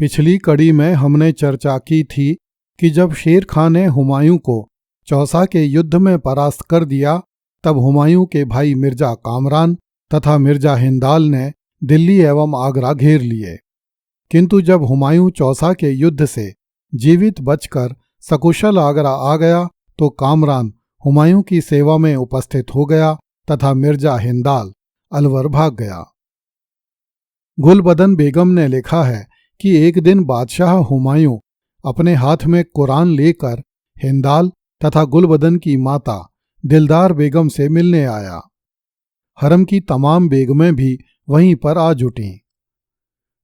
पिछली कड़ी में हमने चर्चा की थी कि जब शेर खां ने हुमायूं को चौसा के युद्ध में परास्त कर दिया, तब हुमायूं के भाई मिर्जा कामरान तथा मिर्जा हिंदाल ने दिल्ली एवं आगरा घेर लिए। किंतु जब हुमायूं चौसा के युद्ध से जीवित बचकर सकुशल आगरा आ गया तो कामरान हुमायूं की सेवा में उपस्थित हो गया तथा मिर्जा हिंदाल अलवर भाग गया। गुलबदन बेगम ने लिखा है कि एक दिन बादशाह हुमायूं अपने हाथ में कुरान लेकर हिंदाल तथा गुलबदन की माता दिलदार बेगम से मिलने आया। हरम की तमाम बेगमें भी वहीं पर आ जुटीं।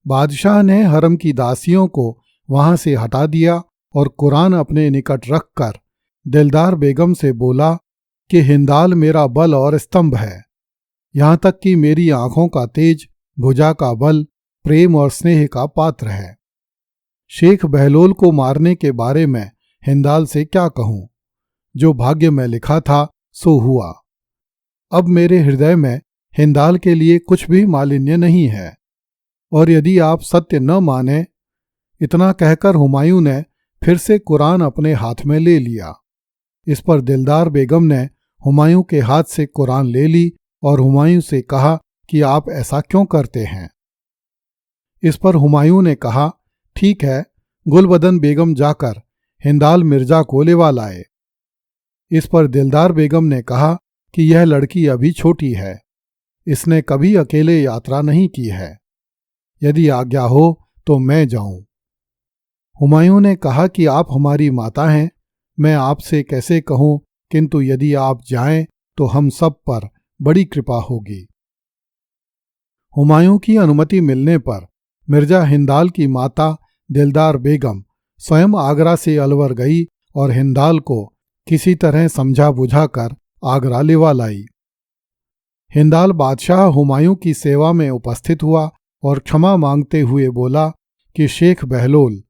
बादशाह ने हरम की दासियों को वहां से हटा दिया और कुरान अपने निकट रखकर दिलदार बेगम से बोला कि हिंदाल मेरा बल और स्तंभ है, यहां तक कि मेरी आंखों का तेज, भुजा का बल, प्रेम और स्नेह का पात्र है। शेख बहलोल को मारने के बारे में हिंदाल से क्या कहूं, जो भाग्य में लिखा था सो हुआ। अब मेरे हृदय में हिंदाल के लिए कुछ भी मालिन्य नहीं है, और यदि आप सत्य न माने। इतना कहकर हुमायूं ने फिर से कुरान अपने हाथ में ले लिया। इस पर दिलदार बेगम ने हुमायूं के हाथ से कुरान ले ली और हुमायूं से कहा कि आप ऐसा क्यों करते हैं। इस पर हुमायूं ने कहा, ठीक है, गुलबदन बेगम जाकर हिंदाल मिर्जा को लेवा लाए। इस पर दिलदार बेगम ने कहा कि यह लड़की अभी छोटी है, इसने कभी अकेले यात्रा नहीं की है, यदि आज्ञा हो तो मैं जाऊं। हुमायूं ने कहा कि आप हमारी माता हैं, मैं आपसे कैसे कहूं, किंतु यदि आप जाएं तो हम सब पर बड़ी कृपा होगी। हुमायूं की अनुमति मिलने पर मिर्जा हिंदाल की माता दिलदार बेगम स्वयं आगरा से अलवर गई और हिंदाल को किसी तरह समझा बुझाकर आगरा लेवा लाई। हिंदाल बादशाह हुमायूं की सेवा में उपस्थित हुआ और क्षमा मांगते हुए बोला कि शेख बहलोल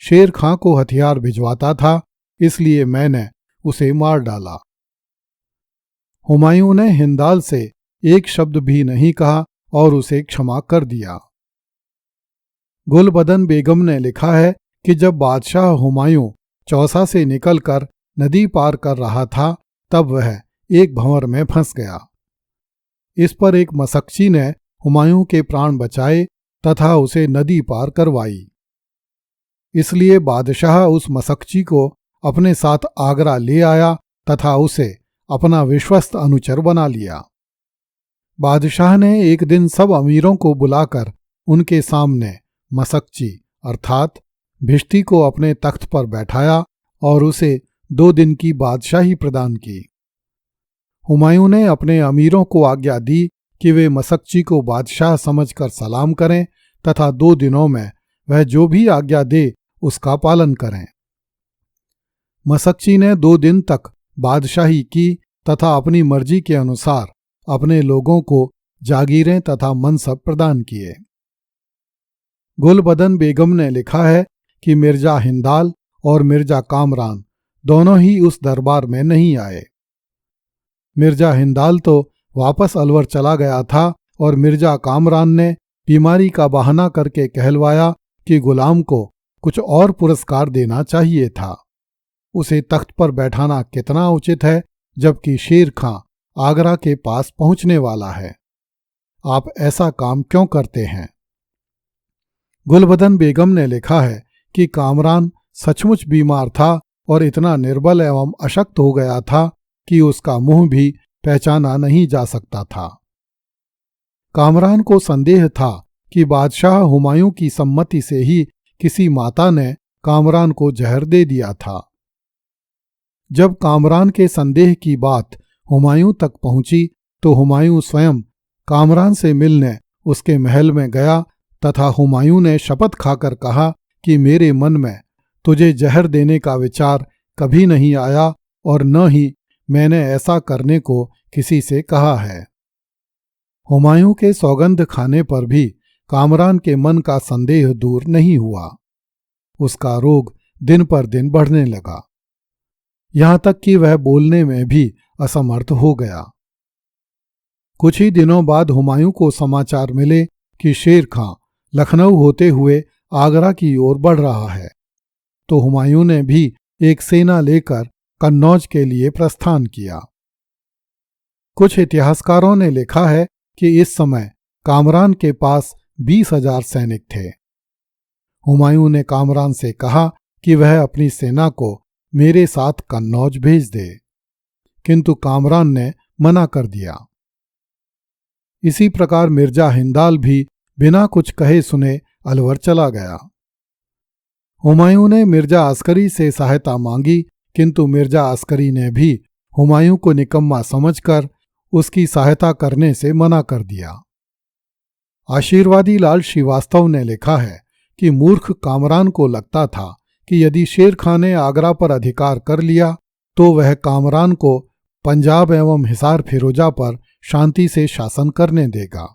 शेर खां को हथियार भिजवाता था, इसलिए मैंने उसे मार डाला। हुमायूं ने हिंदाल से एक शब्द भी नहीं कहा और उसे क्षमा कर दिया। गुलबदन बेगम ने लिखा है कि जब बादशाह हुमायूं चौसा से निकलकर नदी पार कर रहा था, तब वह एक भंवर में फंस गया। इस पर एक मसक्ची ने हुमायूं के प्राण बचाए तथा उसे नदी पार करवाई। इसलिए बादशाह उस मसक्ची को अपने साथ आगरा ले आया तथा उसे अपना विश्वस्त अनुचर बना लिया। बादशाह ने एक दिन सब अमीरों को बुलाकर उनके सामने मसक्ची अर्थात भिश्ती को अपने तख्त पर बैठाया और उसे 2 दिन की बादशाही प्रदान की। हुमायूं ने अपने अमीरों को आज्ञा दी कि वे मसक्ची को बादशाह समझकर सलाम करें तथा 2 दिनों में वह जो भी आज्ञा दे उसका पालन करें। मसक्ची ने 2 दिन तक बादशाही की तथा अपनी मर्जी के अनुसार अपने लोगों को जागीरें तथा मनसब प्रदान किए। गुलबदन बेगम ने लिखा है कि मिर्जा हिंदाल और मिर्जा कामरान दोनों ही उस दरबार में नहीं आए। मिर्जा हिंदाल तो वापस अलवर चला गया था और मिर्जा कामरान ने बीमारी का बहाना करके कहलवाया कि गुलाम को कुछ और पुरस्कार देना चाहिए था। उसे तख्त पर बैठाना कितना उचित है, जबकि शेर खां आगरा के पास पहुंचने वाला है। आप ऐसा काम क्यों करते हैं। गुलबदन बेगम ने लिखा है कि कामरान सचमुच बीमार था और इतना निर्बल एवं अशक्त हो गया था कि उसका मुंह भी पहचाना नहीं जा सकता था। कामरान को संदेह था कि बादशाह हुमायूं की सम्मति से ही किसी माता ने कामरान को जहर दे दिया था। जब कामरान के संदेह की बात हुमायूं तक पहुंची तो हुमायूं स्वयं कामरान से मिलने उसके महल में गया तथा हुमायूं ने शपथ खाकर कहा कि मेरे मन में तुझे जहर देने का विचार कभी नहीं आया और न ही मैंने ऐसा करने को किसी से कहा है। हुमायूं के सौगंध खाने पर भी कामरान के मन का संदेह दूर नहीं हुआ। उसका रोग दिन पर दिन बढ़ने लगा, यहां तक कि वह बोलने में भी असमर्थ हो गया। कुछ ही दिनों बाद हुमायूं को समाचार मिले कि शेर खां लखनऊ होते हुए आगरा की ओर बढ़ रहा है, तो हुमायूं ने भी एक सेना लेकर कन्नौज के लिए प्रस्थान किया। कुछ इतिहासकारों ने लिखा है कि इस समय कामरान के पास 20,000 सैनिक थे। हुमायूं ने कामरान से कहा कि वह अपनी सेना को मेरे साथ कन्नौज भेज दे, किंतु कामरान ने मना कर दिया। इसी प्रकार मिर्जा हिंदाल भी बिना कुछ कहे सुने अलवर चला गया। हुमायूं ने मिर्जा अस्करी से सहायता मांगी, किंतु मिर्जा अस्करी ने भी हुमायूं को निकम्मा समझकर उसकी सहायता करने से मना कर दिया। आशीर्वादी लाल श्रीवास्तव ने लिखा है कि मूर्ख कामरान को लगता था कि यदि शेर खां ने आगरा पर अधिकार कर लिया तो वह कामरान को पंजाब एवं हिसार फिरोजा पर शांति से शासन करने देगा।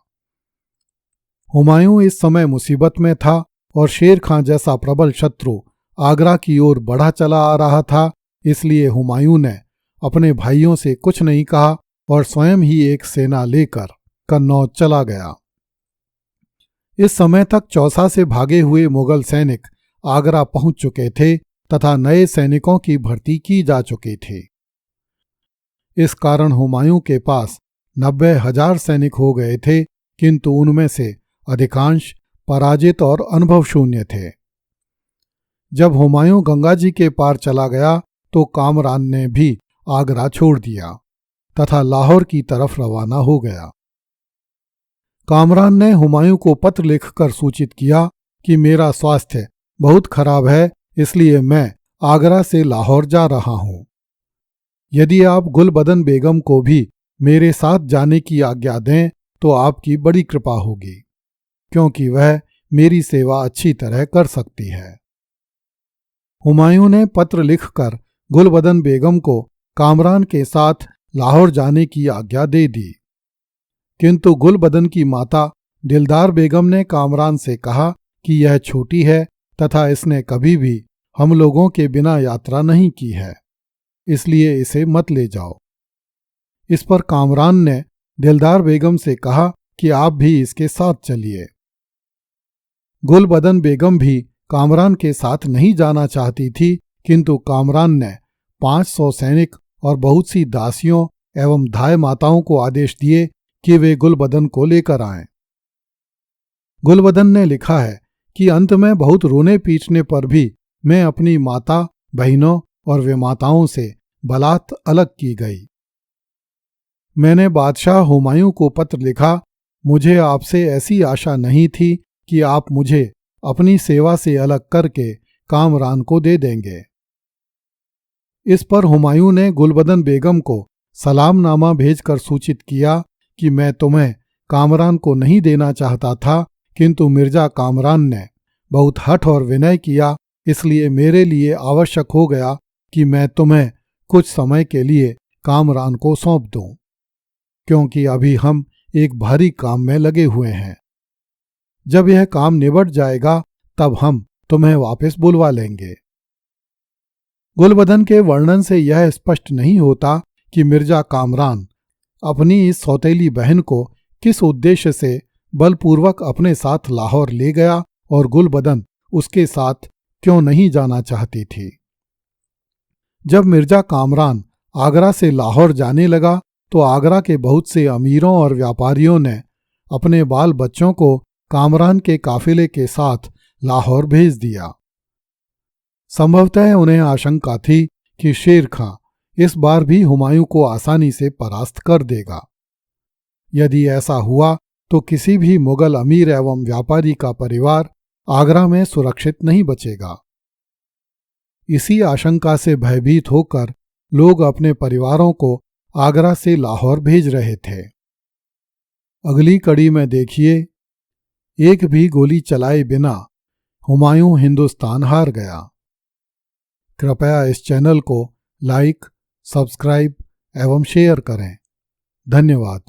हुमायूं इस समय मुसीबत में था और शेर खां जैसा प्रबल शत्रु आगरा की ओर बढ़ा चला आ रहा था, इसलिए हुमायूं ने अपने भाइयों से कुछ नहीं कहा और स्वयं ही एक सेना लेकर कन्नौज चला गया। इस समय तक चौसा से भागे हुए मुगल सैनिक आगरा पहुंच चुके थे तथा नए सैनिकों की भर्ती की जा चुकी थी। इस कारण हुमायूं के पास 90,000 सैनिक हो गए थे, किंतु उनमें से अधिकांश पराजित और अनुभव शून्य थे। जब हुमायूं गंगा जी के पार चला गया तो कामरान ने भी आगरा छोड़ दिया तथा लाहौर की तरफ रवाना हो गया। कामरान ने हुमायूं को पत्र लिखकर सूचित किया कि मेरा स्वास्थ्य बहुत खराब है, इसलिए मैं आगरा से लाहौर जा रहा हूं। यदि आप गुलबदन बेगम को भी मेरे साथ जाने की आज्ञा दें तो आपकी बड़ी कृपा होगी, क्योंकि वह मेरी सेवा अच्छी तरह कर सकती है। हुमायूं ने पत्र लिखकर गुलबदन बेगम को कामरान के साथ लाहौर जाने की आज्ञा दे दी, किंतु गुलबदन की माता दिलदार बेगम ने कामरान से कहा कि यह छोटी है तथा इसने कभी भी हम लोगों के बिना यात्रा नहीं की है, इसलिए इसे मत ले जाओ। इस पर कामरान ने दिलदार बेगम से कहा कि आप भी इसके साथ चलिए। गुलबदन बेगम भी कामरान के साथ नहीं जाना चाहती थी, किंतु कामरान ने 500 सैनिक और बहुत सी दासियों एवं धाय माताओं को आदेश दिए कि वे गुलबदन को लेकर आएं। गुलबदन ने लिखा है कि अंत में बहुत रोने पीटने पर भी मैं अपनी माता, बहनों और विमाताओं से बलात् अलग की गई। मैंने बादशाह हुमायूं को पत्र लिखा, मुझे आपसे ऐसी आशा नहीं थी कि आप मुझे अपनी सेवा से अलग करके कामरान को दे देंगे। इस पर हुमायूं ने गुलबदन बेगम को सलामनामा भेजकर सूचित किया कि मैं तुम्हें कामरान को नहीं देना चाहता था, किंतु मिर्जा कामरान ने बहुत हठ और विनय किया, इसलिए मेरे लिए आवश्यक हो गया कि मैं तुम्हें कुछ समय के लिए कामरान को सौंप दूं, क्योंकि अभी हम एक भारी काम में लगे हुए हैं। जब यह काम निबट जाएगा तब हम तुम्हें वापस बुलवा लेंगे। गुलबदन के वर्णन से यह स्पष्ट नहीं होता कि मिर्जा कामरान अपनी इस सौतेली बहन को किस उद्देश्य से बलपूर्वक अपने साथ लाहौर ले गया और गुलबदन उसके साथ क्यों नहीं जाना चाहती थी। जब मिर्जा कामरान आगरा से लाहौर जाने लगा तो आगरा के बहुत से अमीरों और व्यापारियों ने अपने बाल बच्चों को कामरान के काफिले के साथ लाहौर भेज दिया। संभवतः उन्हें आशंका थी कि शेर खां इस बार भी हुमायूं को आसानी से परास्त कर देगा। यदि ऐसा हुआ तो किसी भी मुगल अमीर एवं व्यापारी का परिवार आगरा में सुरक्षित नहीं बचेगा। इसी आशंका से भयभीत होकर लोग अपने परिवारों को आगरा से लाहौर भेज रहे थे। अगली कड़ी में देखिए, एक भी गोली चलाए बिना हुमायूं हिंदुस्तान हार गया। कृपया इस चैनल को लाइक, सब्सक्राइब एवं शेयर करें। धन्यवाद।